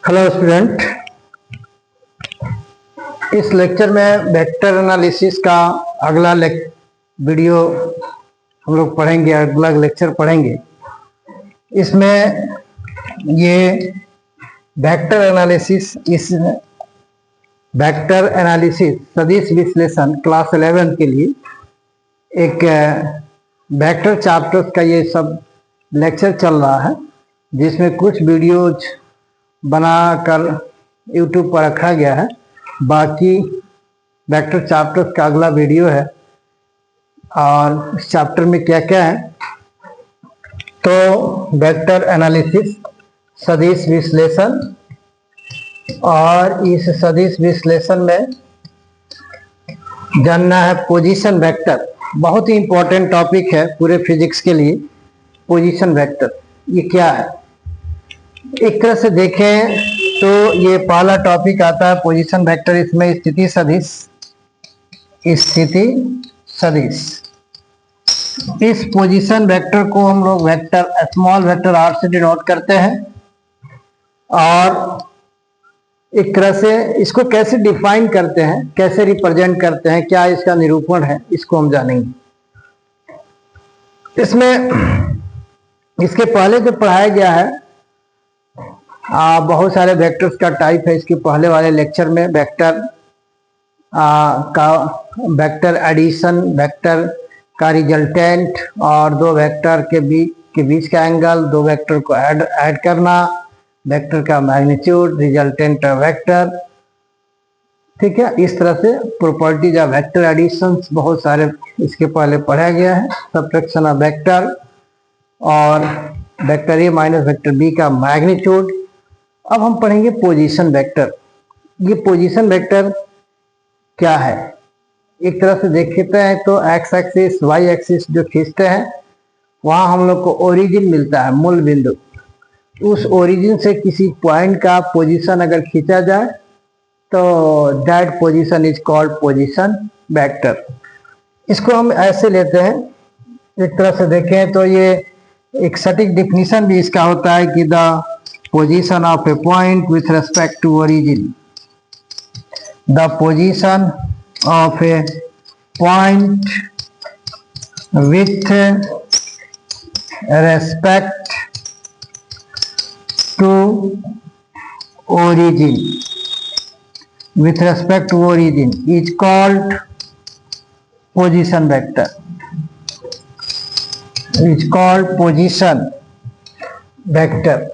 Hello student, इस lecture में vector analysis का अगला वीडियो हम लोग पढ़ेंगे, अगला लेक्चर पढ़ेंगे। इसमें ये वेक्टर एनालिसिस सदिश विश्लेषण क्लास 11 के लिए एक वेक्टर चैप्टर्स का ये सब लेक्चर चल रहा है, जिसमें कुछ वीडियोज बनाकर YouTube पर रखा गया है। बाकी वेक्टर चैप्टर्स का अगला वीडियो है और इस चैप्टर में क्या क्या है, तो वेक्टर एनालिसिस सदिश विश्लेषण, और इस सदिश विश्लेषण में जानना है पोजीशन वेक्टर। बहुत ही इंपॉर्टेंट टॉपिक है पूरे फिजिक्स के लिए। पोजीशन वेक्टर ये क्या है, एक तरह से देखें तो ये पहला टॉपिक आता है पोजीशन वेक्टर। इसमें स्थिति सदिश, इस पोजीशन वेक्टर को हम लोग वेक्टर स्मॉल वेक्टर आर से डिनोट करते हैं। और एक तरह से इसको कैसे डिफाइन करते हैं, कैसे रिप्रेजेंट करते हैं, क्या इसका निरूपण है, इसको हम जानेंगे। इसमें इसके पहले जो पढ़ाया गया है बहुत सारे वेक्टर्स का टाइप है। इसके पहले वाले लेक्चर में वेक्टर एडिशन, वेक्टर का रिजल्टेंट, और दो वेक्टर के बीच का एंगल, दो वेक्टर को ऐड करना, वेक्टर का मैग्नीट्यूड, रिजल्टेंट वेक्टर, ठीक है। इस तरह से प्रॉपर्टीज ऑफ वेक्टर एडिशंस बहुत सारे इसके पहले पढ़ा गया है। सब्ट्रैक्शन ऑफ वेक्टर और vector A minus vector B का मैग्नीट्यूड। अब हम पढ़ेंगे पोजीशन वेक्टर। ये पोजीशन वेक्टर क्या है, एक तरह से देखते हैं तो एक्स एक्सिस वाई एक्सिस जो खींचते हैं, वहां हम लोग को ओरिजिन मिलता है, मूल बिंदु। उस ओरिजिन से किसी पॉइंट का पोजीशन अगर खींचा जाए तो that position is called position vector. इसको हम ऐसे लेते हैं, एक तरह से देखें तो ये एक सटीक डिफिनीशन भी इसका होता है कि the position of a point with respect to origin, the position of a point with respect to origin is called position vector,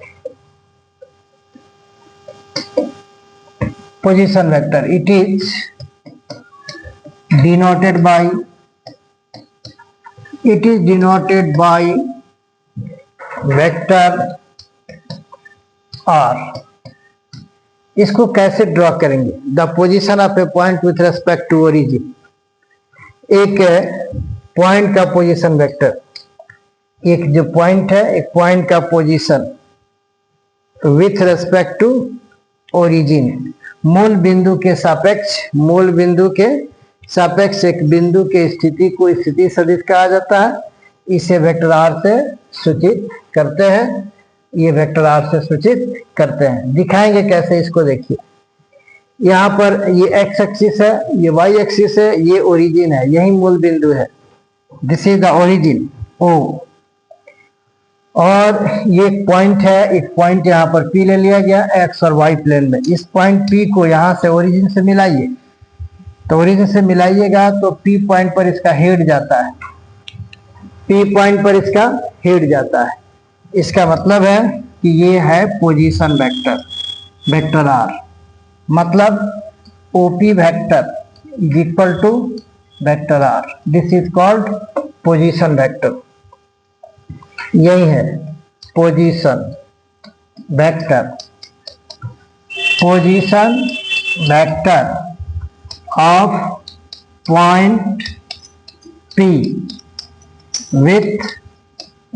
Position vector. It is denoted by vector R। इसको कैसे draw करेंगे? The position of a point with respect to origin, एक point का position vector, एक जो point है, एक point का position with respect to origin, मूल बिंदु के सापेक्ष एक बिंदु के स्थिति को स्थिति सदिश कहा जाता है। इसे वेक्टर आर से सूचित करते हैं, ये वेक्टर आर से सूचित करते हैं। दिखाएंगे कैसे, इसको देखिए। यहाँ पर ये एक्स एक्सिस है, ये वाई एक्सिस है, ये ओरिजिन है, यही मूल बिंदु है। This is the origin O. और ये एक पॉइंट है, एक पॉइंट यहाँ पर P ले लिया गया एक्स और वाई प्लेन में। इस पॉइंट P को यहाँ से ओरिजिन से मिलाइए, तो ओरिजिन से मिलाइएगा तो P पॉइंट पर इसका हेड जाता है, P पॉइंट पर इसका हेड जाता है। इसका मतलब है कि ये है पोजीशन वेक्टर, वेक्टर R। मतलब OP vector is equal to vector R। This is called position vector. यही है position vector of point P with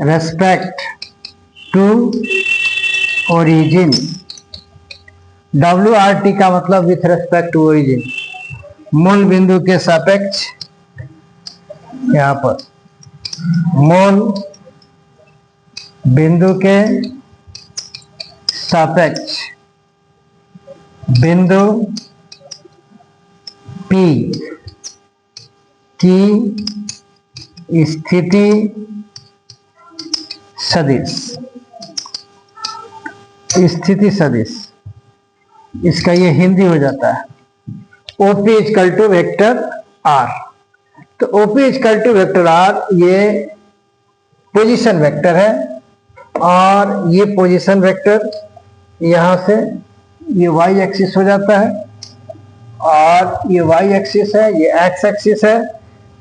respect to origin। WRT का मतलब विथ रेस्पेक्ट टू ओरिजिन, मूल बिंदु के सापेक्ष, यहाँ पर मूल बिंदु के सापेक्ष बिंदु P की स्थिति सदिश, स्थिति सदिश, इसका ये हिंदी हो जाता है OP equal to vector R. तो OP equal to vector R ये पोजीशन वेक्टर है, और ये पोजीशन वेक्टर यहां से ये वाई एक्सिस हो जाता है, और ये वाई एक्सिस है, ये एक्स एक्सिस है,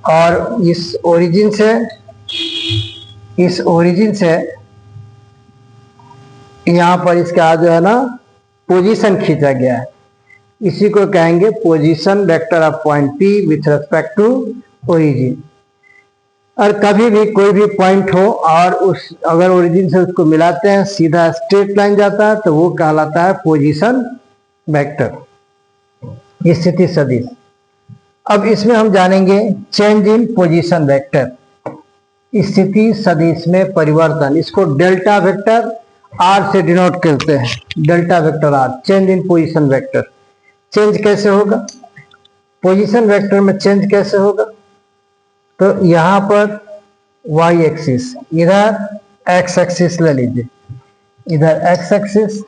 और इस ओरिजिन से यहां पर इसका जो है ना पोजीशन खींचा गया है, इसी को कहेंगे position vector of point P with respect to origin. और कभी भी कोई भी पॉइंट हो और अगर ओरिजिन से उसको मिलाते हैं सीधा स्ट्रेट लाइन जाता है तो वो कहलाता है पोजीशन वेक्टर, स्थिति सदिश। अब इसमें हम जानेंगे चेंज इन पोजीशन वेक्टर, स्थिति सदिश में परिवर्तन। इसको डेल्टा वेक्टर आर से डिनोट करते हैं, delta vector R, change in position vector. Change कैसे होगा, पोजीशन वेक्टर में चेंज कैसे होगा, तो यहां पर वाई एक्सिस, इधर एक्स एक्सिस ले लीजिए, इधर एक्स एक्सिस,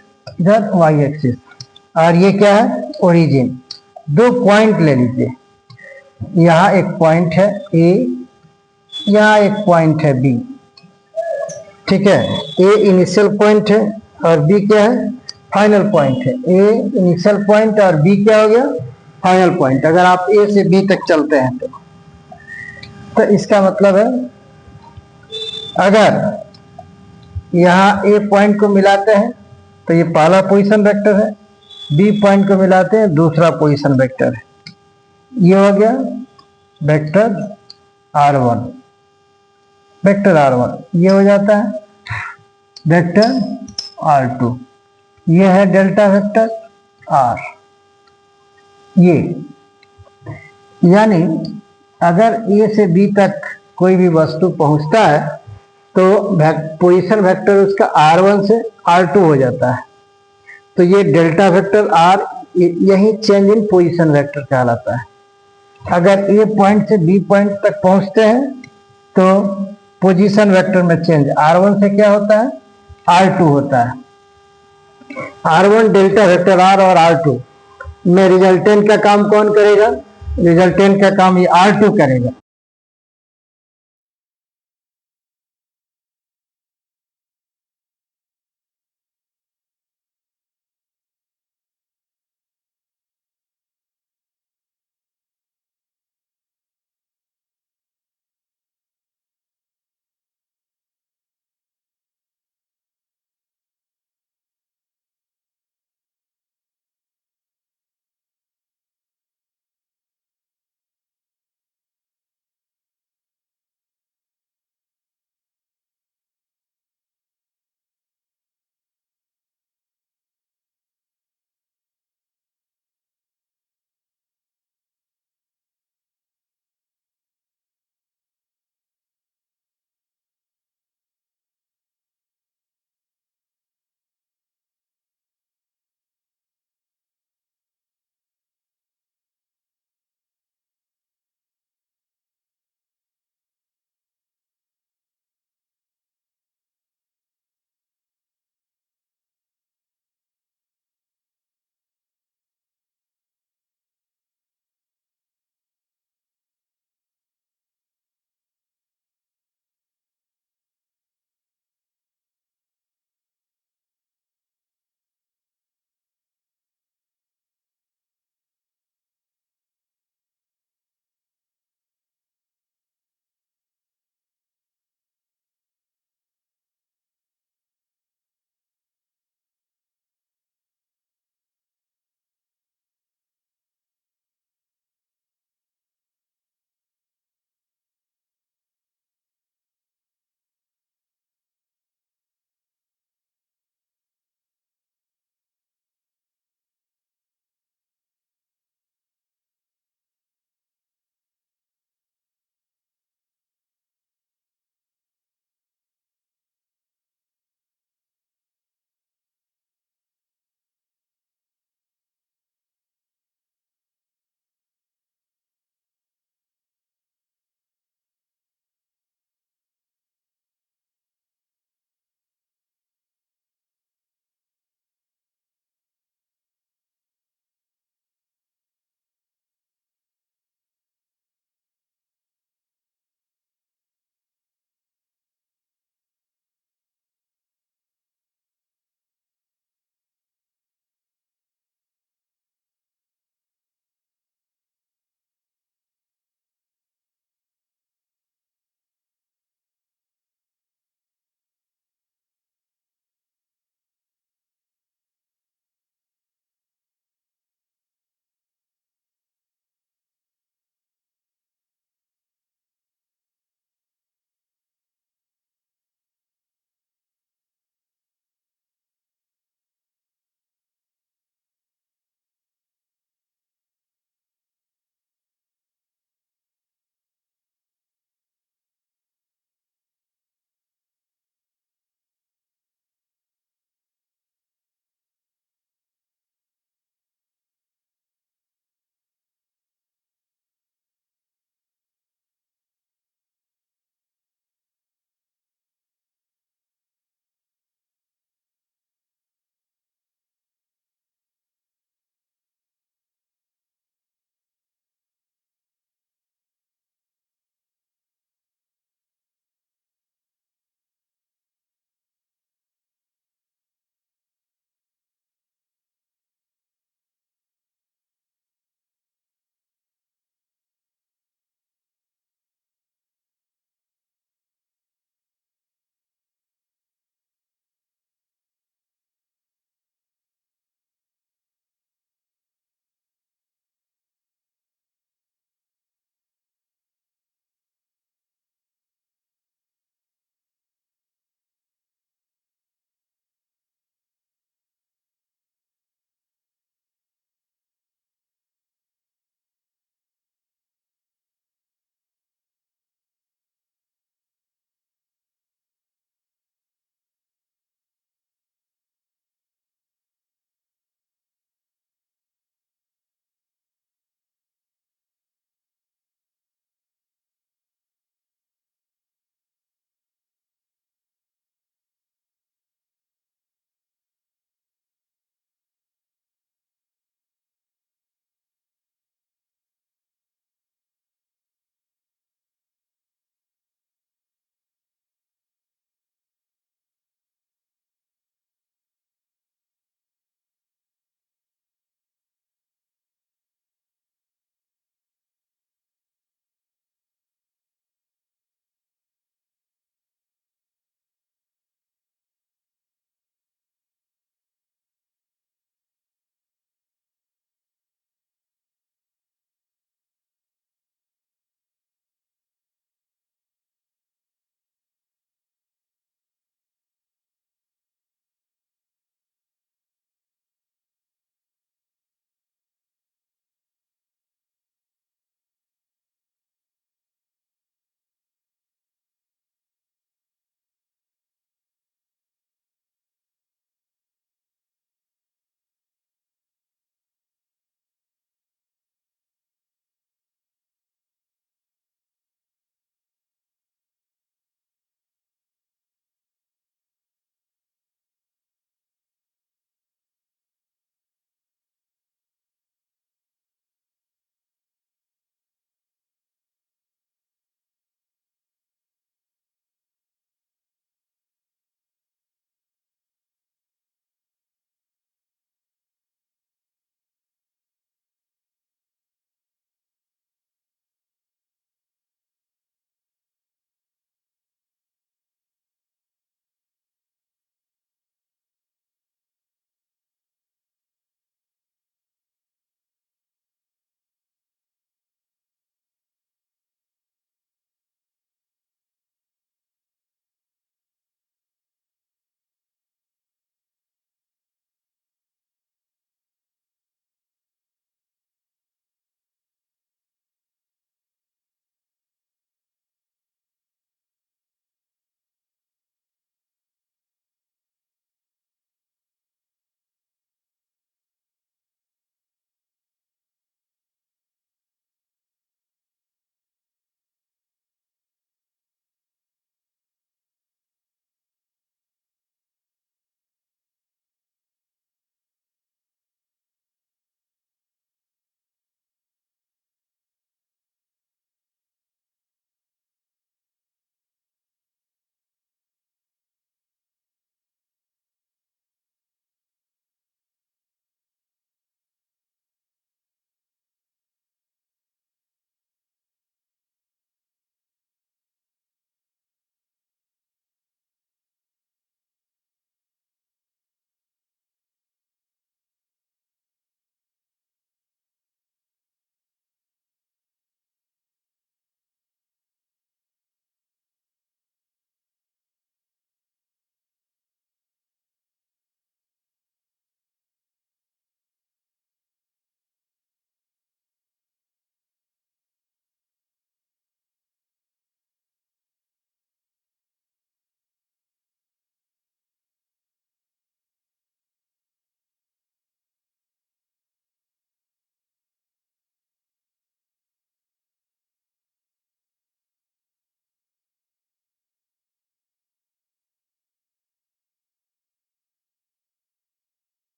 इधर वाई एक्सिस, और ये क्या है ओरिजिन। दो पॉइंट ले लीजिए, यहां एक पॉइंट है ए, यहां एक पॉइंट है बी, ठीक है। ए इनिशियल पॉइंट है और बी क्या है फाइनल पॉइंट है। ए इनिशियल पॉइंट और बी क्या हो गया फाइनल पॉइंट, अगर आप ए से बी तक चलते हैं तो इसका मतलब है अगर यहाँ ए पॉइंट को मिलाते हैं तो ये पहला पोजीशन वेक्टर है, बी पॉइंट को मिलाते हैं दूसरा पोजीशन वेक्टर है, ये हो गया वेक्टर R1, वेक्टर R1, ये हो जाता है वेक्टर R2, ये है डेल्टा वेक्टर R। ये यानी अगर ए से बी तक कोई भी वस्तु पहुंचता है तो पोजीशन वेक्टर उसका R1 से R2 हो जाता है, तो ये डेल्टा वेक्टर R यही चेंज इन पोजीशन वेक्टर कहलाता है। अगर ए पॉइंट से बी पॉइंट तक पहुंचते हैं तो पोजीशन वेक्टर में चेंज R1 से क्या होता है R2 होता है। R1 डेल्टा वेक्टर R और R2 में रिजल्टेंट का काम कौन करेगा, रिजल्टेंट का काम ये R2 करेगा।